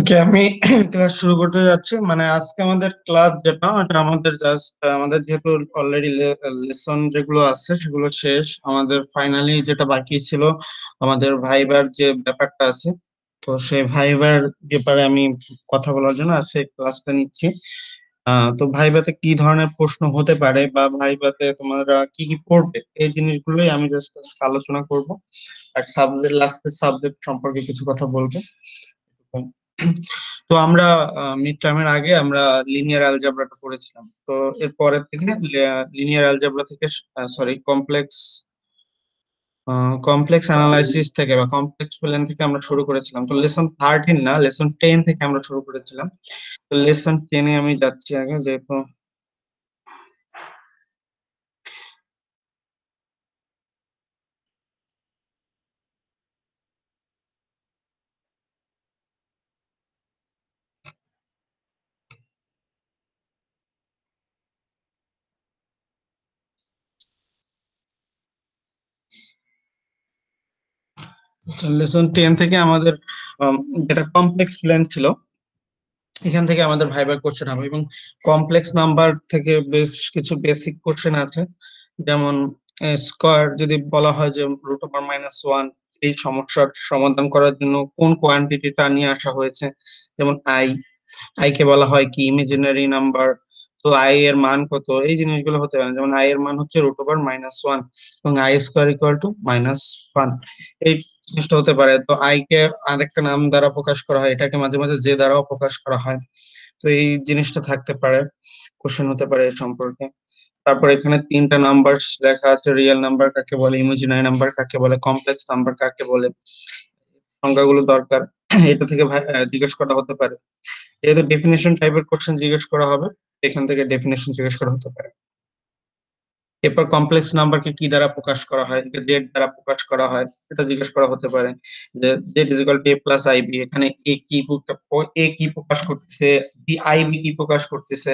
ওকে, আমি ক্লাস শুরু করতে যাচ্ছি। মানে আজকে আমাদের ক্লাস যেটা ওটা আমাদের জাস্ট আমাদের যেহেতু অলরেডি লেসন যেগুলো আছে সেগুলো শেষ, আমাদের ফাইনালি যেটা বাকি ছিল আমাদের ভাইবার যে ব্যাপারটা আছে। তো সেই ভাইবার ব্যাপারে আমি কথা বলার জন্য আজকে ক্লাসটা নিচ্ছি। তো ভাইভাতে কি ধরনের প্রশ্ন হতে পারে বা ভাইভাতে তোমরা কি কি পড়বে এই জিনিসগুলোই আমি জাস্ট আলোচনা করব। আর সাবজেক্ট লাস্টের সাবজেক্ট সম্পর্কে কিছু কথা বলবো। তো আমরা মিড টার্মের আগে আমরা লিনিয়ার অ্যালজেব্রাটা পড়েছিলাম। তো এর পরের থেকে লিনিয়ার অ্যালজেব্রা থেকে সরি কমপ্লেক্স অ্যানালাইসিস থেকে বা কমপ্লেক্স প্ল্যান থেকে আমরা শুরু করেছিলাম। তো লেসন 13 না, লেসন 10 থেকে আমরা শুরু করেছিলাম। তো লেসন 10-এ আমি যাচ্ছি আগে, যেহেতু লেসন 10 থেকে আমাদের উম, যেটা কমপ্লেক্স প্ল্যান ছিল এখান থেকে আমাদের ভাইবার কোশ্চেন হবে, এবং কমপ্লেক্স নাম্বার থেকে বেশ কিছু বেসিক কোশ্চেন আছে। যেমন স্কয়ার যদি বলা হয় যে √(-1), এই সমস্যার সমাধান করার জন্য কোন কোয়ান্টিটিটা নিয়ে আসা হয়েছে, যেমন আই কে বলা হয় কি ইমাজিনারি নাম্বার। তো আই এর মান কত, এই জিনিসগুলো হতে পারে। যেমন আই এর মান হচ্ছে √(-1) এবং I² = -1, এই জিনিসটা হতে পারে। তো আই কে আরেকটা নাম দ্বারা প্রকাশ করা হয়, এটাকে মাঝে মাঝে জে দ্বারাও প্রকাশ করা হয়। তো এই জিনিসটা থাকতে পারে, কোশ্চেন হতে পারে এ সম্পর্কে। তারপর এখানে তিনটা নাম্বার লেখা আছে, রিয়েল নাম্বার কাকে বলে, ইমাজিনারি নাম্বার কাকে বলে, কমপ্লেক্স নাম্বার কাকে বলে, সংজ্ঞাগুলো দরকার। এটা থেকে জিজ্ঞেস করা হতে পারে। যেহেতু ডেফিনেশন টাইপের কোশ্চেন জিজ্ঞেস করা হবে, এখান থেকে ডেফিনেশন জিজ্ঞেস করা হতে পারে। এরপর কমপ্লেক্স নাম্বারকে কি দ্বারা প্রকাশ করা হয়, জেড দ্বারা প্রকাশ করা হয়, এটা জিজ্ঞেস করা হতে পারে। যে Z = A+IB, এখানে এ কি প্রকাশ করতেছে, আইবি কি প্রকাশ করতেছে,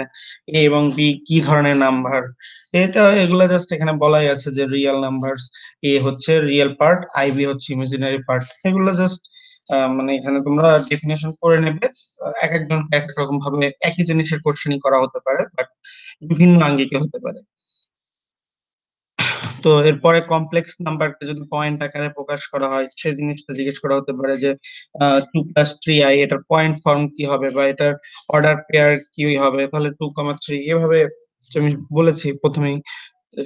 এ এবং বি কি ধরনের নাম্বার। এগুলা জাস্ট এখানে বলাই আছে যে রিয়েল নাম্বারস, এ হচ্ছে রিয়েল পার্ট, আইবি হচ্ছে ইমাজিনারি পার্ট। এগুলো জাস্ট মানে এখানে তোমরা ডেফিনেশন করে নেবে। এক একজন এক এক রকম ভাবে একই জিনিসের কোশ্চেনই করা হতে পারে, বাট বিভিন্ন আঙ্গিকে হতে পারে। তো এরপরে কমপ্লেক্স নাম্বারকে যদি পয়েন্ট আকারে প্রকাশ করা হয় সেই জিনিসটা জিজ্ঞেস করা হতে পারে যে 2+3i এটার পয়েন্ট ফর্ম কি হবে, বা এটার অর্ডার পেয়ার কি হবে। তাহলে 2,3 এভাবে যে আমি বলেছি প্রথমেই,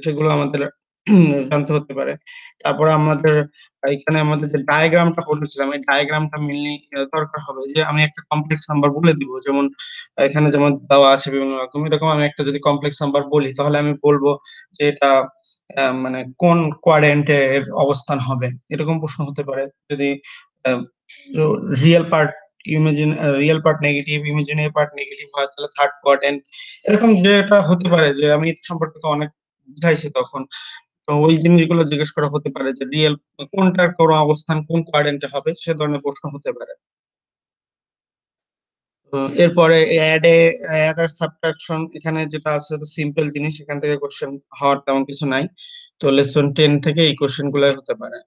সেগুলো আমাদের জানতে হতে পারে। তারপর আমাদের এখানে আমাদের যে ডায়াগ্রামটা বলেছিলাম, এই ডায়াগ্রামটা মেনলি দরকার হবে। যে আমি একটা কমপ্লেক্স নাম্বার বলে দিব, যেমন এখানে যেমন দেওয়া আছে বিভিন্ন রকম, এরকম আমি একটা যদি কমপ্লেক্স নাম্বার বলি তাহলে আমি বলবো যে এটা মানে কোন কোয়াড্রেন্টে এর অবস্থান হবে, এরকম প্রশ্ন হতে পারে। যদি real part real part negative, imaginary part negative হয় তাহলে থার্ড কোয়াড্রেন্ট। এরকম যেটা হতে পারে, যে আমি এটা সম্পর্কে তো অনেক বুঝাইছি তখন। তো ওই জিনিসগুলো জিজ্ঞেস করা হতে পারে যে রিয়েল কোনটার কোন অবস্থান কোন কোয়াড্রেন্টে হবে, সে ধরনের প্রশ্ন হতে পারে। তো এরপরে অ্যাড আর সাবট্রাকশন, এখানে যেটা আছে সিম্পল জিনিস, এখান থেকে কোশ্চেন হওয়ার তেমন কিছু নাই। তো লেসন 10 থেকে এই কোশ্চেন গুলাই হতে পারে।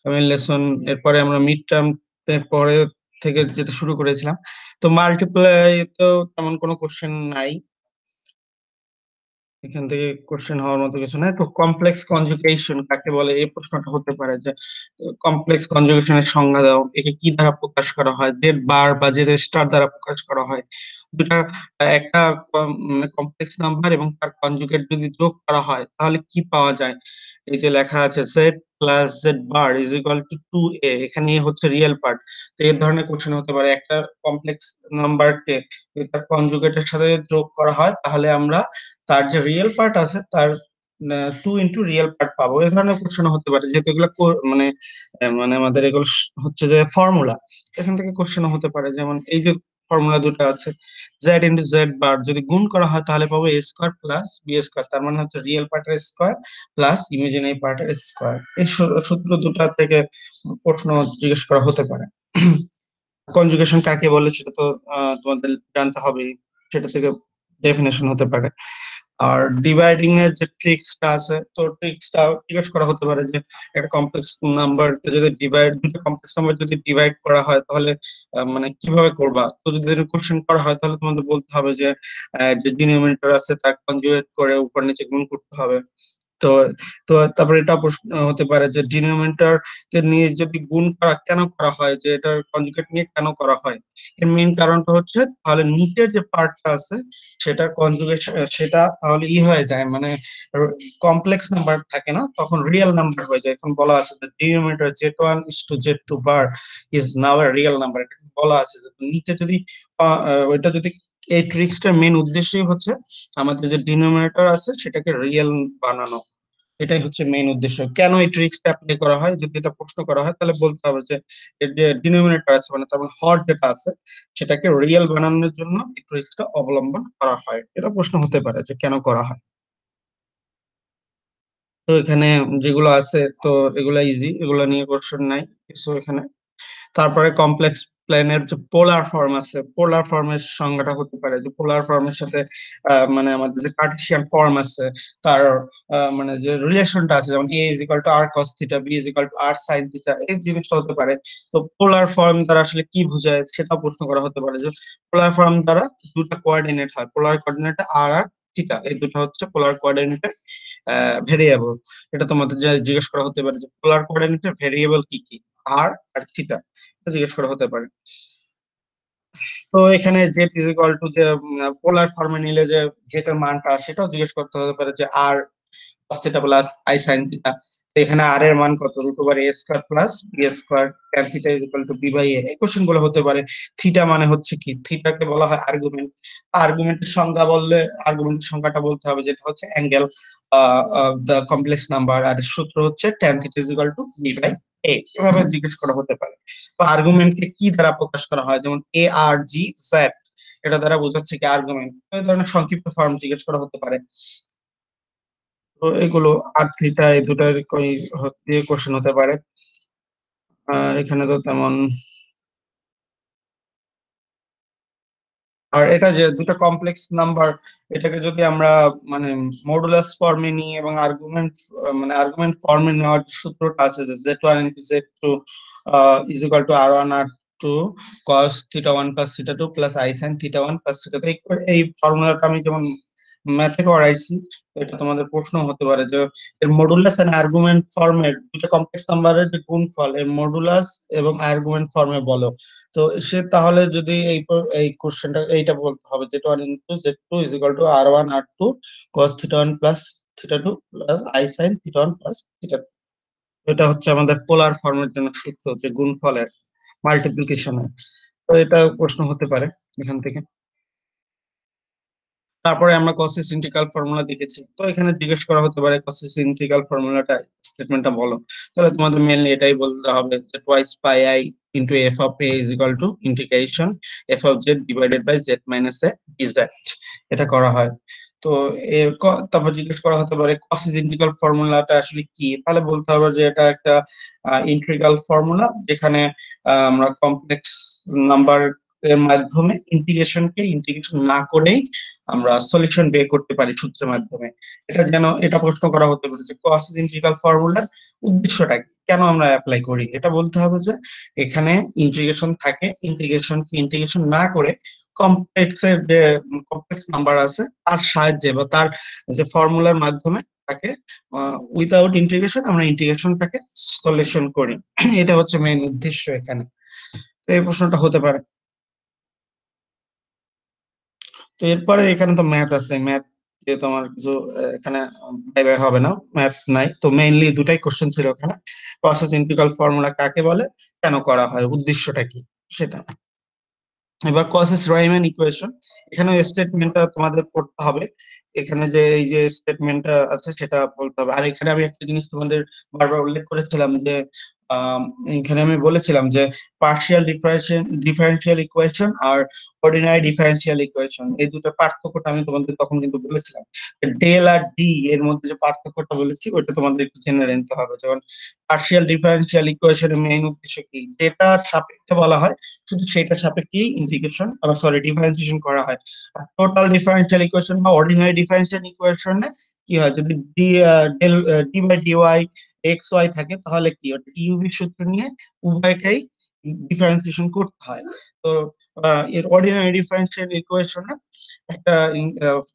আমি লেসন এরপরে আমরা মিড টার্ম এর পরে থেকে যেটা শুরু করেছিলাম, তো মাল্টিপ্লাই তো তেমন কোনো কোশ্চেন নাই, এখান থেকে কোশ্চেন হওয়ার মতো কিছু নাই। তো কমপ্লেক্স কনজুগেশন কাকে বলে, এই প্রশ্নটা হতে পারে যে কমপ্লেক্স কনজুগেশনের সংজ্ঞা দাও, একে কি দ্বারা প্রকাশ করা হয়, জেড বার বা জেড স্টার দ্বারা প্রকাশ করা হয়। দুটা একটা কমপ্লেক্স নাম্বার এবং তার কনজুগেট যদি যোগ করা হয় তাহলে কি পাওয়া যায়। এই যে লেখা আছে Z+Z⁻ = 2a, এখানে A হচ্ছে রিয়েল পার্ট। তো এই ধরনের কোশ্চেন হতে পারে। একটা কমপ্লেক্স নাম্বারকে যদি তার কনজুগেটের সাথে যোগ করা হয় তাহলে আমরা তার যে রিয়েল পার্ট আছে তার 2 × রিয়েল পার্ট পাবো। এই ধরনের কোশ্চেন হতে পারে, যেহেতু এগুলো মানে মানে আমাদের এগুলো হচ্ছে যে ফর্মুলা, এখান থেকে কোশ্চেন হতে পারে। যেমন এই যে ফর্মুলা দুটো আছে, Z × Z বার যদি গুণ করা হয় তাহলে পাবো A² + B², তার মানে হচ্ছে রিয়েল পার্টের স্কোয়ার প্লাস ইমাজিনারি পার্টের স্কোয়ার। এই সূত্র দুটা থেকে প্রশ্ন জিজ্ঞেস করা হতে পারে। কনজুগেশন কাকে বলে সেটা তো তোমাদের জানতে হবে, সেটা থেকে ডেফিনেশন হতে পারে। আর ডিভাইডিং এর যে ট্রিক্সটা আছে, তো ট্রিক্সটা জিজ্ঞেস করা হতে পারে যে একটা কমপ্লেক্স নাম্বারকে যদি দুটো কমপ্লেক্স নাম্বার যদি ডিভাইড করা হয় তাহলে মানে কিভাবে করবা। তো যদি কোশ্চেন করা হয় তাহলে তোমাদের বলতে হবে যে যে ডিনোমিনেটর আছে তা কনজুগেট করে উপর নিচে গুণ করতে হবে। তো তো তারপরে এটা প্রশ্ন হতে পারে যে ডিনোমিনেটর কে নিয়ে যদি গুণ করা কেন করা হয়, যে এটার কনজুগেট নিয়ে কেন করা হয়। এর মেইন কারণটা হচ্ছে তাহলে নিচের যে পার্টটা আছে সেটা কনজুগেশন, সেটা তাহলে হয়ে যায়, মানে কমপ্লেক্স নাম্বার থাকে না, তখন রিয়েল নাম্বার হয়ে যায়। এখন বলা আছে যে denominator z1 is to z2 bar is now A real number, এটা কিন্তু বলা আছে যে নিচে যদি ওইটা যদি, এই ট্রিক্সটার মেইন উদ্দেশ্যই হচ্ছে আমাদের যে ডিনোমিনেটর আছে সেটাকে রিয়েল বানানো। এটাই হচ্ছে মেইন উদ্দেশ্য। কেন এই ট্রিক্সটা অ্যাপ্লাই করা হয়, যদি এটা প্রশ্ন করা হয় তাহলে বলতে হবে যে এর যে ডিনোমিনেটর আছে মানে তার হর যেটা আছে সেটাকে রিয়েল বানানোর জন্য এই ট্রিক্সটা অবলম্বন করা হয়। এটা প্রশ্ন হতে পারে যে কেন করা হয়। তো এখানে যেগুলো আছে তো এগুলা ইজি, এগুলা নিয়ে কোশ্চেন নাই কিছু এখানে। তারপরে কমপ্লেক্স প্লেনের যে পোলার ফর্ম আছে, পোলার ফর্মের সংজ্ঞাটা হতে পারে যে পোলার ফর্মের সাথে মানে আমাদের যে কার্টেসিয়ান ফর্ম আছে তার মানে যে রিলেশনটা আছে, যেমন a is equal to r cos theta, b is equal to r sine theta, এই জিনিসটা হতে পারে। তো পোলার ফর্ম দ্বারা আসলে কি বোঝায় সেটা প্রশ্ন করা হতে পারে যে পোলার ফর্ম দ্বারা দুটো কোঅর্ডিনেট হয়, পোলার কোঅর্ডিনেট আর আর থিটা, এই দুটো হচ্ছে পোলার কোঅর্ডিনেটের ভেরিয়েবল। এটা তোমাদের জিজ্ঞেস করা হতে পারে যে পোলার কোঅর্ডিনেটের ভেরিয়েবল কি কি, আর আর থিটা, এটা জিজ্ঞেস করা হতে পারে। তো এখানে জেড ইজ ইকুয়াল টু যে পোলার ফর্মে নিলে যে জেটের মানটা সেটাও জিজ্ঞেস করতে হতে পারে যে আর cos theta plus i sine theta. তো এখানে আর এর মান কত, root over a square plus b square tan theta is equal to b by a, এই কোশ্চেন গুলো হতে পারে। থিটা মানে হচ্ছে কি, থিটাকে বলা হয় আর্গুমেন্ট। আর্গুমেন্টের সংজ্ঞা বললে আর্গুমেন্টের সংজ্ঞাটা বলতে হবে যেটা হচ্ছে অ্যাঙ্গেল দ্য কমপ্লেক্স নাম্বার, আর সূত্র হচ্ছে tan theta is equal to b by a. এভাবে জিজ্ঞেস করা হতে পারে। তো আর্গুমেন্টকে কি দ্বারা প্রকাশ করা হয়, যেমন এ আর জি জেড, এটা দ্বারা বোঝাচ্ছে কি আর্গুমেন্ট। এই ধরনের সংক্ষিপ্ত ফর্ম জিজ্ঞেস করা হতে পারে। তো এগুলো আর থিটা এই দুটার দিয়ে কোশ্চেন হতে পারে। আর এখানে তো তেমন, আর এটা যে দুটো কমপ্লেক্স নাম্বার এটাকে যদি আমরা মানে মডুলাস ফর্মে নিই এবং আর্গুমেন্ট মানে আর্গুমেন্ট ফর্মে নেওয়ার যে সূত্রটা আছে যে z1 into z2 is equal two r1 r2 cos theta 1 plus theta 2 plus i sin theta 1 plus theta 2, এই ফর্মুলাটা আমি যেমন ম্যাথে করাইছি, তো এটা তোমাদের প্রশ্ন হতে পারে যে এর মডুলাস এন্ড আর্গুমেন্ট ফর্মের দুটো কমপ্লেক্স নাম্বারের যে গুণফল এর মডুলাস এবং আর্গুমেন্ট ফর্মে বলো। তো সে তাহলে যদি এই কোশ্চেনটা এইটা বলতে হবে z one into z two is equal to r one r two cos theta one plus theta two plus i sine theta one plus theta two. এটা হচ্ছে আমাদের পোলার ফর্মের জন্য সূত্র, যে গুণফলের মাল্টিপ্লিকেশনের। তো এটা প্রশ্ন হতে পারে এখান থেকে। তারপরে আমরা কসিস ইন্টিগ্রাল ফর্মুলা দেখেছি, তো এখানে জিজ্ঞেস করা হতে পারে কসিস ইন্টিগ্রাল ফর্মুলাটা স্টেটমেন্টটা বলো। তাহলে তোমাদের মেইনলি এটাই বলতে হবে যে twice pi i into f of a is equal to integration f of z divided by z minus a dz, এটা করা হয়। তো তারপর জিজ্ঞেস করা হতে পারে কসিস ইন্টিগ্রাল ফর্মুলাটা আসলে কি, তাহলে বলতে হবে যে এটা একটা ইন্টিগ্রাল ফর্মুলা যেখানে আমরা কমপ্লেক্স নাম্বার এর মাধ্যমে ইন্টিগ্রেশনকে ইন্টিগ্রেশন না করেই আমরা সলিউশন বের করতে পারি সূত্রের মাধ্যমে। এটা যেন এটা প্রশ্ন করা হতে পারে যে কসিস ইন্টিগ্রাল ফর্মুলার উদ্দেশ্যটা কি, কেন আমরা অ্যাপ্লাই করি। এটা বলতে হবে যে এখানে ইন্টিগ্রেশন থাকে, ইন্টিগ্রেশনকে ইন্টিগ্রেশন না করে কমপ্লেক্সের যে কমপ্লেক্স নাম্বার আছে তার সাহায্যে বা তার যে ফর্মুলার মাধ্যমে তাকে উইথাউট ইন্টিগ্রেশন আমরা ইন্টিগ্রেশনটাকে সলিউশন করি। এটা হচ্ছে মেইন উদ্দেশ্য এখানে। তো এই প্রশ্নটা হতে পারে। তো এরপরে এখানে তো ম্যাথ আছে, ম্যাথ যে তোমার কিছু এখানে ভাই হবে না, ম্যাথ নাই। তো মেইনলি দুটাই কোশ্চেন ছিল এখানে, প্রসেস ইন্টিগ্রাল ফর্মুলা কাকে বলে, কেন করা হয়, উদ্দেশ্যটা কি সেটা। এবার কসেস রাইমান ইকুয়েশন, এখানে স্টেটমেন্টটা তোমাদের পড়তে হবে। এখানে যে এই যে স্টেটমেন্টটা আছে সেটা বলতে হবে। আর এখানে আমি একটা জিনিস তোমাদের বারবার উল্লেখ করেছিলাম যে আম, এখানে আমি বলেছিলাম যে পার্শিয়াল ডিফারেনশিয়াল ইকুয়েশন আর অর্ডিনারি ডিফারেনশিয়াল ইকুয়েশন, এই দুটো পার্থক্যটা আমি তোমাদের তখন কিন্তু বলেছিলাম। ডেল আর ডি এর মধ্যে যে পার্থক্যটা বলেছি ওইটা তোমাদের একটু জেনে নিতে হবে। যেমন পার্শিয়াল ডিফারেনশিয়াল ইকুয়েশনের মেইন উদ্দেশ্য কি, যেটার সাপেক্ষে বলা হয় শুধু সেটার সাপেক্ষেই ইন্টিগ্রেশন সরি ডিফারেন্সিয়েশন করা হয়। আর টোটাল ডিফারেনশিয়াল ইকুয়েশন বা অর্ডিনারি ডিফারেনশিয়াল ইকুয়েশনে কি হয়, যদি d del d by d y x y থাকে তাহলে কি ওটা ইউভি সূত্র নিয়ে উভয়কেই ডিফারেন্সিয়েশন করতে হয়। তো এর অর্ডিনারি ডিফারেনশিয়াল ইকুয়েশনে একটা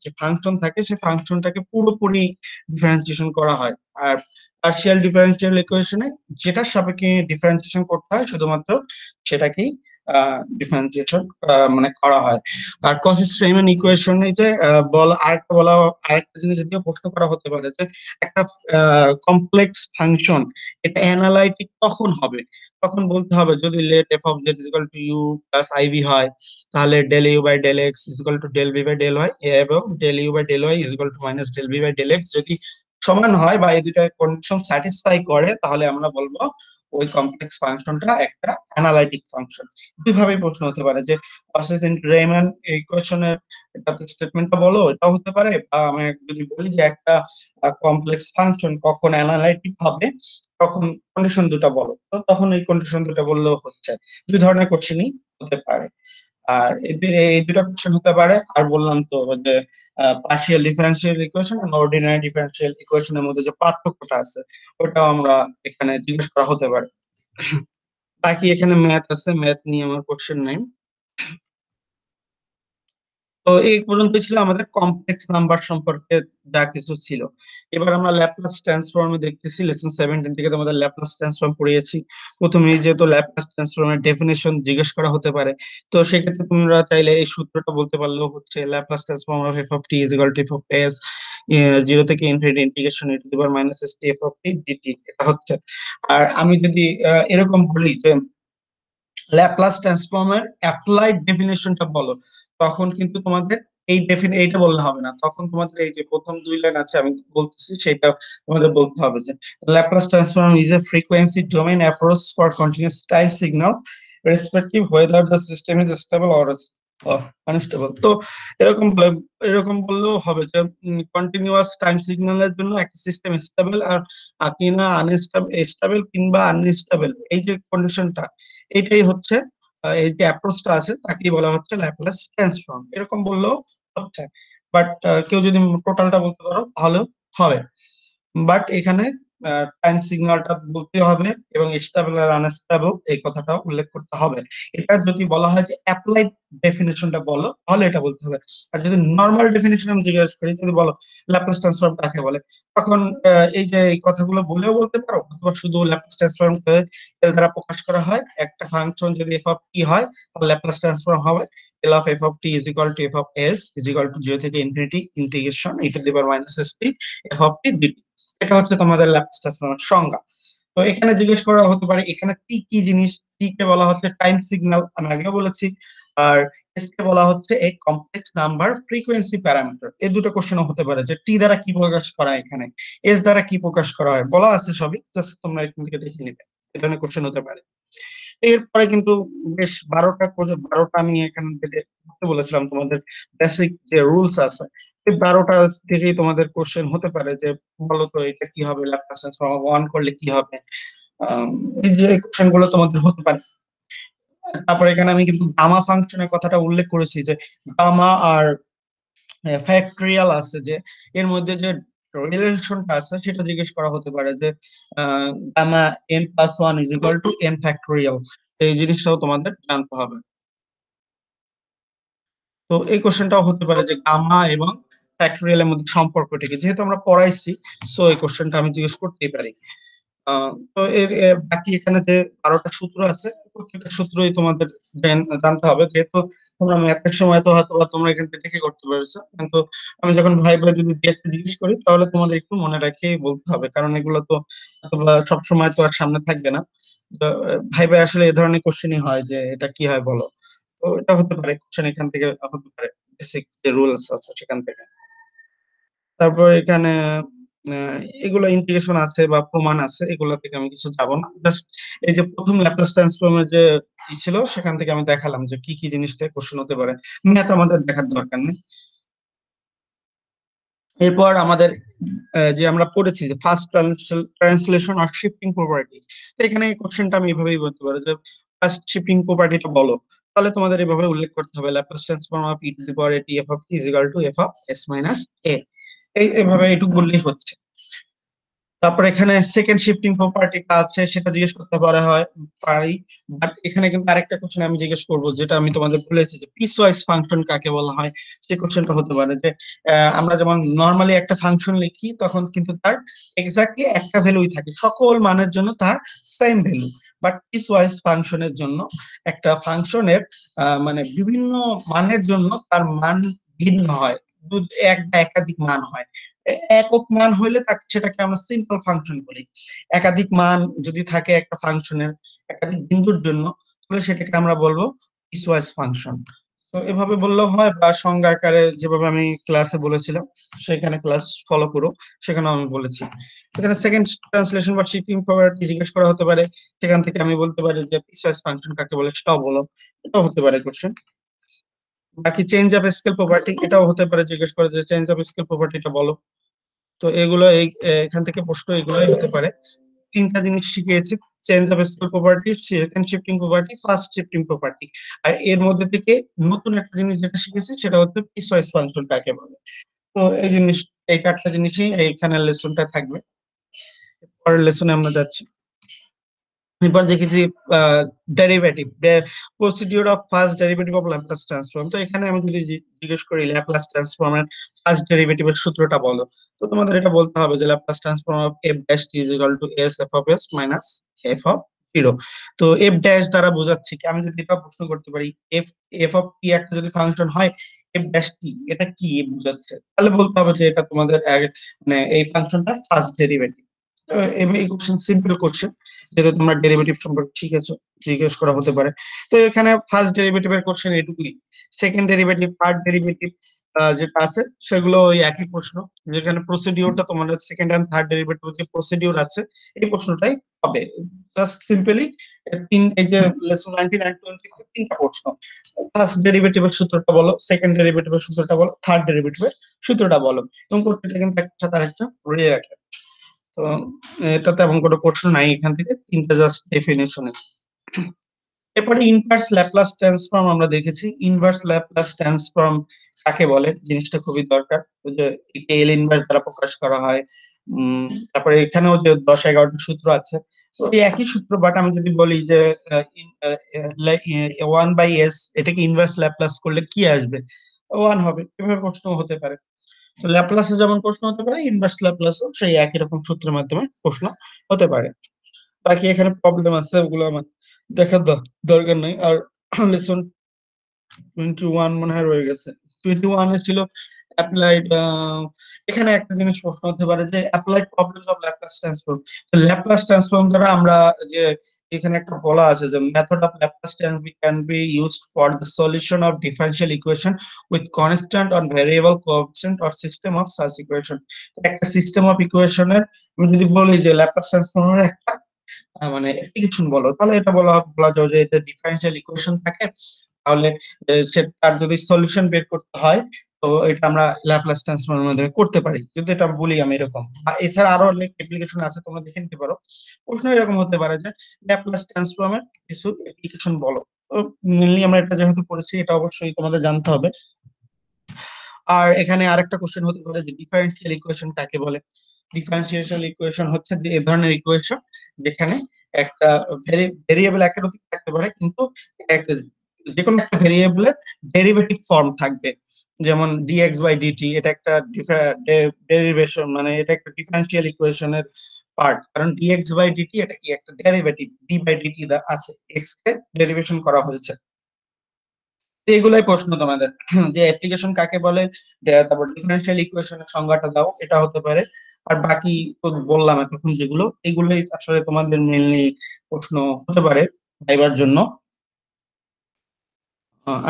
যে ফাংশন থাকে সেই ফাংশনটাকে পুরোপুরি ডিফারেন্সিয়েশন করা হয়। আর পার্শিয়াল ডিফারেনশিয়াল ইকুয়েশনে যেটার সাপেক্ষে ডিফারেন্সিয়েশন করতে হয় শুধুমাত্র সেটাকেই ডিফারেন্সিয়েশন মানে করা হয়। আর কসিস রেইমান ইকুয়েশনে যে আরেকটা জিনিস যদিও প্রশ্ন করা হতে পারে যে একটা কমপ্লেক্স ফাংশন এটা অ্যানালাইটিক কখন হবে, তখন বলতে হবে যদি let f of z is equal to u plus i v হয়, তাহলে del u by del x is equal to del v by del y, এবং del u by del y is equal to minus del v by del x যদি সমান হয় বা এই দুইটা condition satisfy করে তাহলে আমরা বলবো ওই কমপ্লেক্স ফাংশনটা একটা অ্যানালাইটিক ফাংশন। দুইভাবে প্রশ্ন হতে পারে যে প্রসেস ইন রেইমান ইকুয়েশনের এটা স্টেটমেন্টটা বলো, এটাও হতে পারে, বা আমি যদি বলি যে একটা কমপ্লেক্স ফাংশন কখন অ্যানালাইটিক হবে তখন কন্ডিশন দুটো বলো, তো তখন এই কন্ডিশন দুটো বললেও হচ্ছে। দুই ধরনের কোশ্চেনই হতে পারে। আর এই দুটো কোশ্চেন হতে পারে। আর বললাম তো যে পার্শিয়াল ডিফারেনশিয়াল ইকুয়েশন আর অর্ডিনারি ডিফারেনশিয়াল ইকুয়েশনের মধ্যে যে পার্থক্যটা আছে ওটাও আমরা এখানে জিজ্ঞেস করা হতে পারে। বাকি এখানে ম্যাথ আছে, ম্যাথ নিয়ে আমার কোশ্চেন নাই। তো এই পর্যন্ত ছিল আমাদের কমপ্লেক্স নাম্বার সম্পর্কে যা কিছু ছিল। এবার আমরা ল্যাপ্লাস ট্রান্সফর্মে দেখতেছি, লেসন 17 থেকে তোমাদের ল্যাপ্লাস ট্রান্সফর্ম পড়িয়েছি। প্রথমেই যেহেতু ল্যাপ্লাস ট্রান্সফর্মের ডেফিনেশন জিজ্ঞেস করা হতে পারে, তো সেক্ষেত্রে তোমরা চাইলে এই সূত্রটা বলতে পারলেও হচ্ছে, Laplace transform of f of t is equal to f of s zero থেকে infinity integration e to the power minus s t f of t d t, এটা হচ্ছে। আর আমি যদি এরকম বলি যে ল্যাপ্লাস ট্রান্সফর্মের অ্যাপ্লাইড ডেফিনেশনটা বলো, তখন কিন্তু তোমাদের এইটা বললে হবে না, তখন তোমাদের এই যে প্রথম দুই লাইন আছে আমি বলতেছি সেটা তোমাদের বলতে হবে যে Laplace transform is a frequency domain approach for continuous time signal respective whether the system is stable or unstable. তো এরকম বললেও হবে যে কন্টিনিউয়াস টাইম সিগন্যালের জন্য একটা সিস্টেম স্টেবল আর কিনা স্টেবল কিংবা আনস্টেবল, এই যে কন্ডিশনটা এটাই হচ্ছে এই যে অ্যাপ্রোচটা আছে তাকেই বলা হচ্ছে ল্যাপ্লাস ট্রান্সফর্ম, এরকম বললেও হচ্ছে। বাট কেউ যদি টোটালটা বলতে পারো তাহলেও হবে। বাট এখানে টাইম সিগন্যালটা বলতে হবে এবং স্টেবল আর আনস্টেবল এই কথাটাও উল্লেখ করতে হবে। এটা যদি বলা হয় যে অ্যাপ্লাইড ডেফিনেশনটা বলো তাহলে এটা বলতে হবে। আর যদি নর্মাল ডেফিনেশন আমি জিজ্ঞাসা করি, যদি বলো ল্যাপ্লাস ট্রান্সফর্ম কাকে বলে, তখন এই যে এই কথাগুলো বলেও বলতে পারো, অথবা শুধু ল্যাপ্লাস ট্রান্সফর্ম এল দ্বারা প্রকাশ করা হয়। একটা ফাংশন যদি এফ অফ টি হয় তাহলে ল্যাপ্লাস ট্রান্সফর্ম হবে l of f of t is equal to f of s is equal to zero থেকে infinity integration e to the power minus s t f of t d t. এটা হচ্ছে তোমাদের Laplace ট্রান্সফর্মের সংজ্ঞা। তো এখানে জিজ্ঞেস করা হতে পারে এখানে কি কি জিনিস, টি কে বলা হচ্ছে টাইম সিগন্যাল, আমি আগেও বলেছি। আর এস কে বলা হচ্ছে এই কমপ্লেক্স নাম্বার ফ্রিকোয়েন্সি প্যারামিটার। এই দুটো কোশ্চেন হতে পারে যে টি দ্বারা কি প্রকাশ করা হয়, এখানে এস দ্বারা কি প্রকাশ করা হয়, বলা আছে সবই, জাস্ট তোমরা এখান থেকে দেখে নিবে। এই ধরনের কোশ্চেন হতে পারে। এরপরে কিন্তু বেশ 12টা আমি এখানে থেকে করতে বলেছিলাম তোমাদের বেসিক যে রুলস আছে, এই 12টা থেকেই তোমাদের কোশ্চেন হতে পারে যে বলো তো এটা কি হবে, ল্যাপ্লাস ট্রান্সফর্ম ওয়ান করলে কি হবে। আম, এই যে কোশ্চেন গুলো তোমাদের হতে পারে। তারপরে এখানে আমি কিন্তু গামা ফাংশনের কথাটা উল্লেখ করেছি যে গামা আর ফ্যাক্টরিয়াল আছে, যে এর মধ্যে যে রিলেশনটা আছে সেটা জিজ্ঞেস করা হতে পারে যে gamma n plus one is equal to n factorial, এই জিনিসটাও তোমাদের জানতে হবে। তো এই কোশ্চেনটাও হতে পারে যে গামা এবং ফ্যাক্টরিয়াল এর মধ্যে সম্পর্কটা কি, যেহেতু আমরা পড়াইছি সো এই কোশ্চেনটা আমি জিজ্ঞেস করতেই পারি। তো এর বাকি এখানে যে 12টা সূত্র আছে প্রত্যেকটা সূত্রই তোমাদের জানতে হবে, যেহেতু তোমরা ম্যাথের সময় তো হয়তো বা তোমরা এখান থেকে দেখে করতে পেরেছো, কিন্তু আমি যখন ভাইবা যদি দেখতে জিজ্ঞেস করি তাহলে তোমাদের একটু মনে রেখেই বলতে হবে, কারণ এগুলো তো সব সময় তো আর সামনে থাকবে না। ভাইবা আসলে এই ধরনের কোশ্চেনই হয় যে এটা কি হয় বলো। তো এটা হতে পারে কোশ্চেন এখান থেকে হতে পারে, বেসিক যে রুলস আছে সেখান থেকে। তারপর এখানে এগুলো ইন্টিগ্রেশন আছে বা প্রমাণ আছে, এগুলো থেকে আমি কিছু যাব না। জাস্ট এই যে প্রথম ল্যাপ্লাস ট্রান্সফর্মের যে ছিল সেখান থেকে আমি দেখালাম যে কি কি জিনিস থেকে কোশ্চেন হতে পারে, ম্যাথ আমাদের দেখার দরকার নেই। এরপর আমাদের যে আমরা পড়েছি যে first translation of shifting property, তো এখানে কোশ্চেনটা আমি এভাবেই বলতে পারি যে ফার্স্ট শিফটিং প্রপার্টিটা বলো, তাহলে তোমাদের এভাবে উল্লেখ করতে হবে Laplace transform of e to the power a t f of t is equal to f of s minus a. এভাবে এটুকু বললেই হচ্ছে। তারপর এখানে সেকেন্ড শিফটিং প্রপার্টিটা আছে, সেটা জিজ্ঞেস করতে পারা হয় পারি। বাট এখানে কিন্তু আরেকটা কোশ্চেন আমি জিজ্ঞেস করব, যেটা আমি তোমাদের বলেছি যে পিস ওয়াইজ ফাংশন কাকে বলা হয়। সেই কোশ্চেনটা হতে পারে যে আমরা যেমন নর্মালি একটা ফাংশন লিখি তখন কিন্তু তার এক্স্যাক্টলি একটা ভ্যালুই থাকে, সকল মানের জন্য তার same value. But piece wise ফাংশনের জন্য একটা ফাংশনের মানে বিভিন্ন মানের জন্য তার মান ভিন্ন হয়, এক বা একাধিক মান হয়। একক মান হইলে তাকে সেটাকে আমরা সিম্পল ফাংশন বলি। একাধিক মান যদি থাকে একটা ফাংশনের একাধিক বিন্দুর জন্য, তাহলে সেটাকে আমরা বলবো পিসওয়াইজ ফাংশন। তো এভাবে বললেও হয়, বা সংজ্ঞা আকারে যেভাবে আমি ক্লাসে বলেছিলাম সেখানে ক্লাস ফলো করো, সেখানেও আমি বলেছি। এখানে সেকেন্ড ট্রান্সলেশন বা শিফটিং প্রপার্টি জিজ্ঞেস করা হতে পারে, সেখান থেকে আমি বলতে পারি যে পিসওয়াইজ ফাংশন কাকে বলে সেটাও বলো, এটাও হতে পারে কোশ্চেন। বাকি চেঞ্জ অফ স্কেল প্রপার্টি, এটাও হতে পারে জিজ্ঞেস করে যে চেঞ্জ অফ স্কেল প্রপার্টিটা বলো। তো এগুলো এখান থেকে প্রশ্ন এগুলোই হতে পারে। তিনটা জিনিস শিখিয়েছি, change of scale property, second shifting property, first shifting property. আর এর মধ্যে থেকে নতুন একটা জিনিস যেটা শিখেছি সেটা হচ্ছে পিসওয়াইজ ফাংশন কাকে বলে। তো এই জিনিস, এই চারটা জিনিসই এইখানে লেসনটা থাকবে। পরের লেসনে আমরা যাচ্ছি। এবার দেখেছি derivative, procedure of first derivative of Laplace transform. তো এখানে আমি যদি জিজ্ঞেস করি ল্যাপ্লাস ট্রান্সফর্মের ফার্স্ট ডেরিভেটিভের সূত্রটা বলো, তো তোমাদের এটা বলতে হবে যে Laplace transform of F dash T is equal two S F of s minus F of zero. তো এফ ড্যাশ দ্বারা বোঝাচ্ছি কি, আমি যদি এটা প্রশ্ন করতে পারি এফ এফ অফ টি একটা যদি ফাংশন হয়, এফ ড্যাশ টি এটা কি বোঝাচ্ছে, তাহলে বলতে হবে যে এটা তোমাদের মানে এই ফাংশনটা ফার্স্ট ডেরিভেটিভ। এই কোশ্চেন সিম্পল কোশ্চেন, যেহেতু তোমরা ডেরিভেটিভ সম্পর্কে শিখেছো, জিজ্ঞেস করা হতে পারে। তো এখানে ফার্স্ট ডেরিভেটিভের কোশ্চেন এটুকুই। সেকেন্ড ডেরিভেটিভ, থার্ড ডেরিভেটিভ যেটা আছে সেগুলো ওই একই প্রশ্ন, যেখানে প্রসিডিওরটা তোমাদের সেকেন্ড এন্ড থার্ড ডেরিভেটিভ যে প্রসিডিওর আছে এই প্রশ্নটাই হবে। জাস্ট সিম্পলি এই যে লেসন 19 এন্ড 20 তিনটা প্রশ্ন, ফার্স্ট ডেরিভেটিভের সূত্রটা বলো, সেকেন্ড ডেরিভেটিভের সূত্রটা বলো, থার্ড ডেরিভেটিভের সূত্রটা বলো, এবং প্রত্যেকটা কিন্তু একটা সাথে আরেকটা রিলেটেড। তো এটা তেমন কোনো প্রশ্ন নাই এখান থেকে, তিনটা জাস্ট ডেফিনেশনে। এরপরে ইনভার্স ল্যাপ্লাস ট্রান্সফর্ম আমরা দেখেছি। ইনভার্স ল্যাপ্লাস ট্রান্সফর্ম কাকে বলে জিনিসটা খুবই দরকার, ওই যে এল ইনভার্স দ্বারা প্রকাশ করা হয়। তারপরে এখানেও যে 10-11টা সূত্র আছে, তো এই একই সূত্র, বাট আমি যদি বলি যে 1/s এটাকে ইনভার্স ল্যাপ্লাস করলে কি আসবে, 1 হবে, এভাবে প্রশ্ন হতে পারে। তো ল্যাপ্লাসে যেমন প্রশ্ন হতে পারে, ইনভার্স ল্যাপ্লাসও সেই একই রকম সূত্রের মাধ্যমে প্রশ্ন হতে পারে। বাকি এখানে প্রবলেম আছে, ওগুলো আমার দেখার দরকার নাই। আর লেসন 21 মনে হয় রয়ে গেছে। 21 এ ছিল অ্যাপ্লাইড, এখানে একটা জিনিস প্রশ্ন হতে পারে যে applied problems of Laplace transform. তো ল্যাপ্লাস ট্রান্সফর্ম দ্বারা আমরা যে এখানে একটা বলা আছে যে method of Laplace transform can be used for the solution of differential equation with constant or variable coefficient or system of such equation. একটা সিস্টেম অফ ইকুয়েশনের আমি যদি বলি যে ল্যাপ্লাস ট্রান্সফর্মের একটা মানে অ্যাপ্লিকেশন বলো, তাহলে এটা বলা যায় যে এটা ডিফারেনশিয়াল ইকুয়েশন থাকে, তাহলে তার যদি সলিউশন বের করতে হয়, তো এটা আমরা ল্যাপ্লাস ট্রান্সফর্মের মাধ্যমে করতে পারি, যদি এটা বলি আমি এরকম। এছাড়া আরো অনেক অ্যাপ্লিকেশন আছে, তোমরা দেখে নিতে পারো। প্রশ্ন এরকম হতে পারে যে ল্যাপ্লাস ট্রান্সফর্মের কিছু অ্যাপ্লিকেশন বলো। তো মেনলি আমরা এটা যেহেতু পড়েছি, এটা অবশ্যই তোমাদের জানতে হবে। আর এখানে আরেকটা কোশ্চেন হতে পারে যে ডিফারেনশিয়াল ইকুয়েশন কাকে বলে। ডিফারেনশিয়াল ইকুয়েশন হচ্ছে যে এ ধরনের ইকুয়েশন যেখানে একটা ভেরিয়েবল একাধিক থাকতে পারে, কিন্তু যে কোনো একটা ভেরিয়েবলের ডেরিভেটিভ ফর্ম থাকবে। যেমন ডিএক্স বাই ডিটি, এটা একটা ডেরিভেশন, মানে এটা একটা ডিফারেনশিয়াল ইকুয়েশনের পার্ট, কারণ ডিএক্স বাই ডিটি এটা কি একটা ডেরিভেটিভ, ডি বাই ডিটি আছে, এক্স কে ডেরিভেশন করা হয়েছে। তো এগুলাই প্রশ্ন তোমাদের যে অ্যাপ্লিকেশন কাকে বলে, তারপর ডিফারেনশিয়াল ইকুয়েশনের সংজ্ঞাটা দাও, এটা হতে পারে। আর বাকি তো বললাম এতক্ষণ যেগুলো, এগুলোই আসলে তোমাদের মেনলি প্রশ্ন হতে পারে ভাইবার জন্য।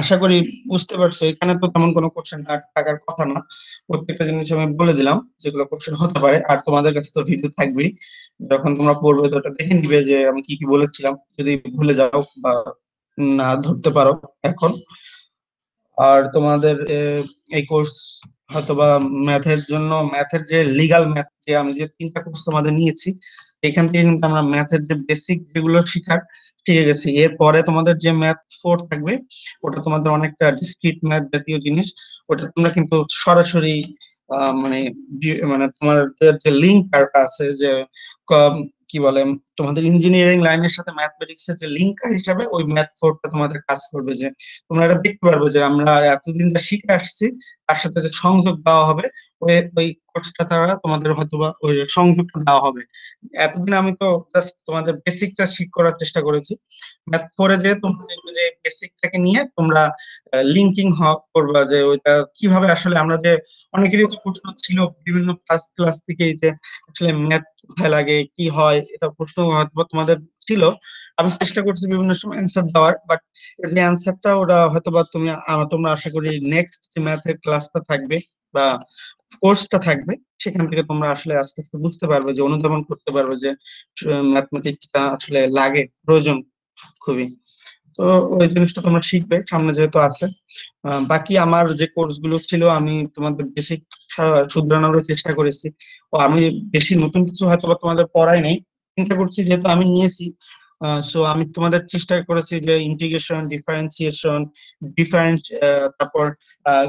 আশা করি বুঝতে পারছো। এখানে তো তেমন কোনো কোশ্চেন থাকার কথা না, প্রত্যেকটা জিনিস আমি বলে দিলাম যেগুলো কোশ্চেন হতে পারে। আর তোমাদের কাছে তো ভিডিও থাকবেই, যখন তোমরা পড়বে তো ওটা দেখে নিবে যে আমি কি কি বলেছিলাম, যদি ভুলে যাও বা না ধরতে পারো এখন। আর তোমাদের এই কোর্স হয়তোবা ম্যাথের জন্য, ম্যাথের যে লিগ্যাল ম্যাথ, যে আমি যে 3টা কোর্স তোমাদের নিয়েছি, এখান থেকে কিন্তু আমরা ম্যাথের যে বেসিক যেগুলো শিখে গেছি। এরপরে তোমাদের যে ম্যাথ 4 থাকবে, ওটা তোমাদের অনেকটা ডিসক্রিট ম্যাথ জাতীয় জিনিস। ওটা তোমরা কিন্তু সরাসরি মানে মানে তোমাদের যে লিঙ্ক আছে, যে কি বলে, তোমাদের ইঞ্জিনিয়ারিং লাইনের সাথে ম্যাথমেটিক্স এর যে লিঙ্কার হিসাবে ওই ম্যাথ 4টা তোমাদের কাজ করবে। যে তোমরা এটা দেখতে পারবে যে আমরা এতদিন যা শিখে আসছি তার সাথে যে সংযোগ দেওয়া হবে, ওই ওই কোর্সটা দ্বারা তোমাদের হয়তোবা ওই সংযোগটা দেওয়া হবে। এতদিন আমি তো জাস্ট তোমাদের বেসিকটা শিখ করার চেষ্টা করেছি। ম্যাথ ফোরে যে তোমরা দেখবে যে বেসিকটাকে নিয়ে তোমরা লিঙ্কিং করবা, যে ওইটা কিভাবে আসলে আমরা যে, অনেকেরই তো প্রশ্ন ছিল বিভিন্ন ফার্স্ট ক্লাস থেকেই যে আসলে ম্যাথ কোথায় লাগে, কি হয়, এটা প্রশ্ন হয়তো তোমাদের ছিল। আমি চেষ্টা করছি বিভিন্ন সময় অ্যান্সার দেওয়ার, বাট এমনি অ্যান্সারটা ওরা হয়তোবা তোমরা আশা করি নেক্সট যে ম্যাথের ক্লাসটা থাকবে বা কোর্সটা থাকবে, সেখান থেকে তোমরা আসলে আস্তে আস্তে বুঝতে পারবে, যে অনুধাবন করতে পারবে যে ম্যাথমেটিক্সটা আসলে লাগে, প্রয়োজন খুবই। তো ওই জিনিসটা তোমরা শিখবে সামনে যেহেতু আছে। বাকি আমার যে কোর্স গুলো ছিল আমি তোমাদের বেসিক শুধরানোর চেষ্টা করেছি। ও আমি বেশি নতুন কিছু হয়তো বা তোমাদের পড়াই নাই, চিন্তা করছি যেহেতু আমি নিয়েছি। সো আমি তোমাদের চেষ্টা করেছি যে ইন্টিগ্রেশন, ডিফারেন্সিয়েশন, ডিফারেন্স, তারপর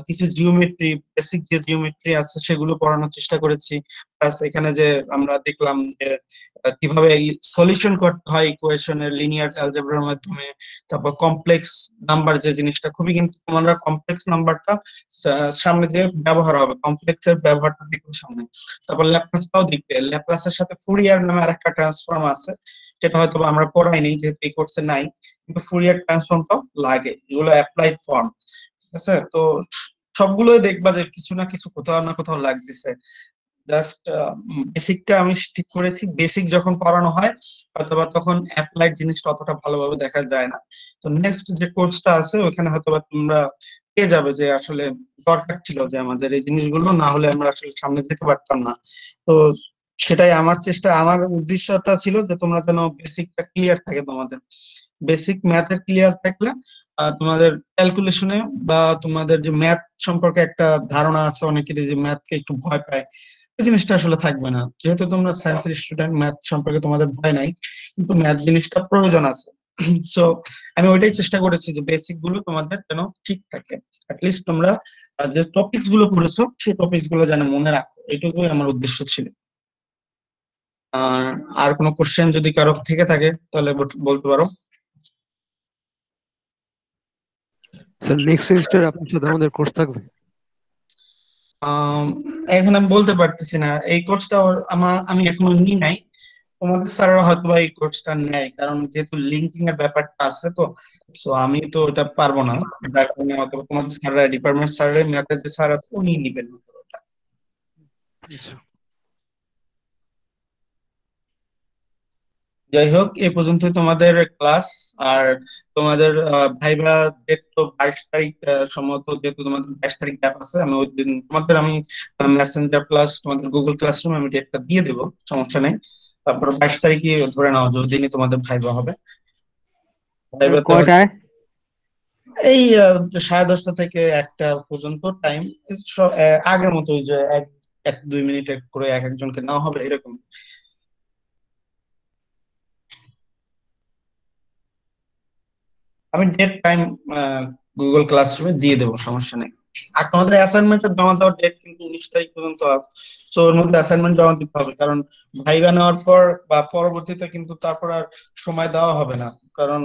কিছু জিওমেট্রি, বেসিক যে জিওমেট্রি আছে সেগুলো পড়ানোর চেষ্টা করেছি। প্লাস এখানে যে আমরা দেখলাম যে কিভাবে সলিউশন করতে হয় ইকুয়েশনের লিনিয়ার অ্যালজেব্রার মাধ্যমে। তারপর কমপ্লেক্স নাম্বার যে জিনিসটা খুবই, কিন্তু তোমরা কমপ্লেক্স নাম্বারটা সামনে দিয়ে ব্যবহার হবে, কমপ্লেক্স এর ব্যবহারটা দেখবে সামনে। তারপর ল্যাপ্লাসটাও দেখবে, ল্যাপ্লাসের সাথে ফুরিয়ার নামে আরেকটা ট্রান্সফর্ম আছে, যেটা হয়তো আমরা পড়াইনি যেহেতু এই কোর্সে নাই, কিন্তু ফুরিয়ার ট্রান্সফর্মটাও লাগে, এগুলো অ্যাপ্লাইড ফর্ম। ঠিক আছে, তো সবগুলোই দেখবা যে কিছু না কিছু কোথাও না কোথাও লাগতেছে। জাস্ট বেসিকটা আমি ঠিক করেছি, বেসিক যখন পড়ানো হয় হয়তোবা তখন অ্যাপ্লাইড জিনিসটা অতটা ভালোভাবে দেখা যায় না। তো নেক্সট যে কোর্সটা আছে ওখানে হয়তোবা তোমরা পেয়ে যাবে যে আসলে দরকার ছিল যে আমাদের এই জিনিসগুলো না হলে আমরা আসলে সামনে যেতে পারতাম না। তো সেটাই আমার চেষ্টা, আমার উদ্দেশ্যটা ছিল যে তোমরা যেন বেসিকটা ক্লিয়ার থাকে, তোমাদের বেসিক ম্যাথের ক্লিয়ার থাকলে তোমাদের ক্যালকুলেশনে বা তোমাদের যে ম্যাথ সম্পর্কে একটা ধারণা আছে অনেকেরই, যে ম্যাথকে একটু ভয় পায়, এই জিনিসটা আসলে থাকবে না। যেহেতু তোমরা সায়েন্সের স্টুডেন্ট, ম্যাথ সম্পর্কে তোমাদের ভয় নাই, কিন্তু ম্যাথ জিনিসটা প্রয়োজন আছে। সো আমি ওইটাই চেষ্টা করেছি যে বেসিক গুলো তোমাদের যেন ঠিক থাকে, লিস্ট তোমরা যে টপিকস গুলো পড়েছো সেই টপিকস গুলো যেন মনে রাখো, এইটুকুই আমার উদ্দেশ্য ছিল। আর আর কোনো কোশ্চেন যদি কারো থেকে থাকে তাহলে বলতে পারো। স্যার নেক্সট সেমিস্টার আপনার সাথে আমাদের কোর্স থাকবে? আম, এখন আমি বলতে পারতেছি না, এই কোর্সটা আমি এখনো নিই নাই। তোমাদের স্যাররা হয়তো বা এই কোর্সটা নেয়, কারণ যেহেতু লিঙ্কিং এর ব্যাপারটা আছে, তো সো আমি তো এটা পারবো না। যার কারণে হয়তো তোমাদের স্যাররা, ডিপার্টমেন্ট স্যাররা, ম্যাথের যে স্যার আছে উনি নিবেন ওটা। আচ্ছা। যাই হোক, এ পর্যন্ত তোমাদের ক্লাস। আর তোমাদের ভাইবা ডেট তো 22 তারিখ, সম্ভবত যেহেতু তোমাদের 22 তারিখ গ্যাপ আছে, আমি ওই দিন তোমাদের আমি মেসেঞ্জার প্লাস তোমাদের গুগল ক্লাসরুম আমি ডেটটা দিয়ে দেবো, সমস্যা নেই। তারপর 22 তারিখই ধরে নাও যে ওই দিনই তোমাদের ভাইবা হবে। স্যার ভাইবাতে হয়তো কয়টায়? এই 10:30 থেকে 1টা পর্যন্ত টাইম, আগের মতো ওই যে 1-2 মিনিট করে এক একজনকে নেওয়া হবে এরকম। আমি ডেট টাইম গুগল ক্লাসরুমে দিয়ে দেবো, সমস্যা নেই। আর তোমাদের অ্যাসাইনমেন্টের জমা দেওয়ার ডেট কিন্তু 19 তারিখ পর্যন্ত আছে। তো ওর মধ্যে অ্যাসাইনমেন্ট জমা দিতে হবে, কারণ ভাইবা নেওয়ার পর বা পরবর্তীতে কিন্তু তারপর আর সময় দেওয়া হবে না। কারণ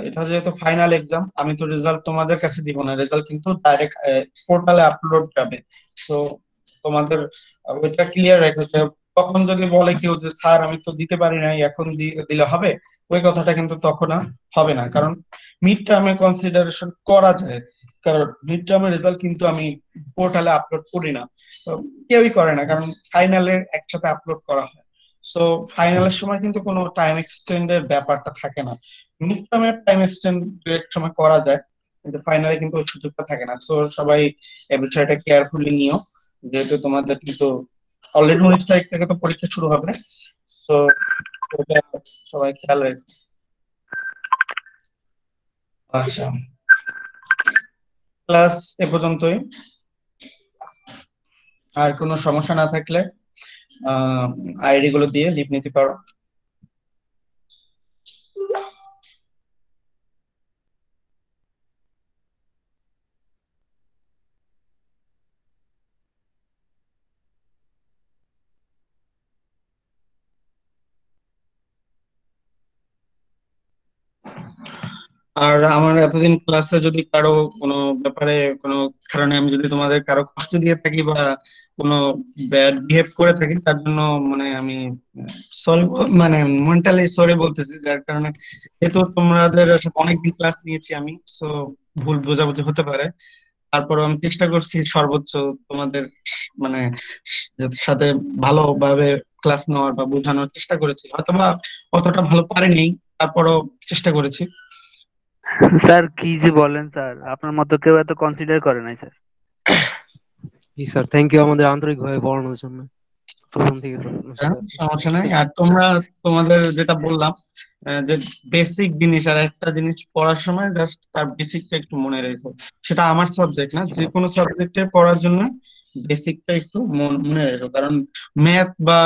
এটা যেহেতু ফাইনাল এক্সাম, আমি তো রেজাল্ট তোমাদের কাছে দিব না, রেজাল্ট কিন্তু ডাইরেক্ট পোর্টালে আপলোড যাবে। তো তোমাদের ওইটা ক্লিয়ার রেখেছে। তখন যদি বলে কেউ যে স্যার আমি তো দিতে পারি নাই, এখন দিলে হবে, ওই কথাটা কিন্তু তখন আর হবে না। কারণ মিড টার্মে কনসিডারেশন করা যায়, কারণ মিড টার্মের রেজাল্ট কিন্তু আমি পোর্টালে আপলোড করি না। তো কেউই করে না, কারণ ফাইনালে একসাথে আপলোড করা হয়। সো ফাইনালের সময় কিন্তু কোনো টাইম এক্সটেন্ডের ব্যাপারটা থাকে না। মিড টার্মের টাইম এক্সটেন্ড দু এক সময় করা যায়। কিন্তু ফাইনালে কিন্তু ওই সুযোগটা থাকে না। সো সবাই এই বিষয়টা কেয়ারফুলি নিও, যেহেতু তোমাদের কিন্তু অলরেডি 19 তারিখ থেকে তো পরীক্ষা শুরু হবে। সো ওটা সবাই খেয়াল রেখো। আচ্ছা, ক্লাস এ পর্যন্তই। আর কোনো সমস্যা না থাকলে আইডি গুলো দিয়ে লিভ নিতে পারো। আর আমার এতদিন ক্লাসে যদি কারো কোনো ব্যাপারে কোনো কারণে আমি যদি তোমাদের কারো কষ্ট দিয়ে থাকি বা কোনো ব্যাড বিহেভ করে থাকি, তার জন্য মানে আমি সরি, মানে মেন্টালি সরি বলতেছি। যার কারণে যেহেতু তোমাদের সাথে অনেকদিন ক্লাস নিয়েছি আমি, সো ভুল বোঝাবুঝি হতে পারে। তারপরে আমি চেষ্টা করছি সর্বোচ্চ তোমাদের মানে সাথে ভালোভাবে ক্লাস নেওয়ার বা বোঝানোর চেষ্টা করেছি, অথবা অতটা ভালো পারিনি, তারপরও চেষ্টা করেছি। স্যার কি যে বলেন স্যার, আপনার মতো কেউ এত কনসিডার করে নাই স্যার। জি স্যার, থ্যাংক ইউ আমাদের আন্তরিকভাবে পড়ানোর জন্য প্রথম থেকে আপনার হ্যাঁ, সাথে সমস্যা নাই। আর তোমরা তোমাদের যেটা বললাম, যে বেসিক জিনিস আর একটা জিনিস পড়ার সময় জাস্ট তার বেসিকটা একটু মনে রেখো। সেটা আমার সাবজেক্ট না, যে কোনো সাবজেক্টে পড়ার জন্য বেসিকটা একটু মনে রেখো। কারণ ম্যাথ বা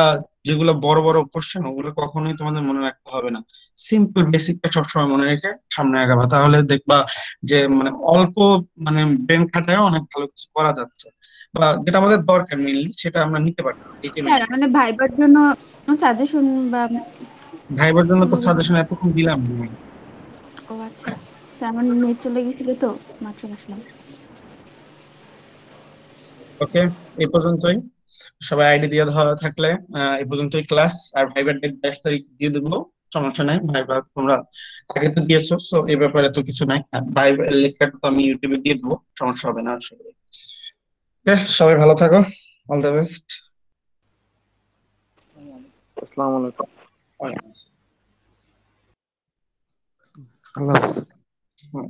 যেগুলো বড় বড় কোশ্চেন, ওগুলো কখনোই তোমাদের মনে রাখতে হবে না। সিম্পল বেসিকটা সবসময় মনে রেখে সামনে আগাবা, তাহলে দেখবা যে মানে অল্প মানে ব্রেন খাটায় অনেক ভালো কিছু করা যাচ্ছে, বা যেটা আমাদের দরকার মেইনলি সেটা আমরা নিতে পারছি। এইটাই স্যার main। আমাদের ভাইবার জন্য সাজেশন বা ভাইবার জন্য তো কোনো কিছু? সাজেশন এতক্ষণ দিলাম আমি। ও আচ্ছা, স্যার আমার নেট চলে গেছিল তো, মাত্র আসলাম। ওকে, এই পর্যন্তই। সবাই আইডি দিয়ে দেওয়া থাকলে এই পর্যন্তই ক্লাস। আর ভাইবার ডেট 22 তারিখ দিয়ে দেবো, সমস্যা নাই। ভাইবার তোমরা আগে তো দিয়েছো, সো এই ব্যাপারে তো কিছু নাই। আর ভাইবার লেখাটা তো আমি ইউটিউবে দিয়ে দেবো, সমস্যা হবে না আশা করি। ওকে, সবাই ভালো থাকো, অল দ্য বেস্ট। আসসালামু আলাইকুম। আল্লাহ হাফেজ। ওয়ালাইকুম আসসালাম।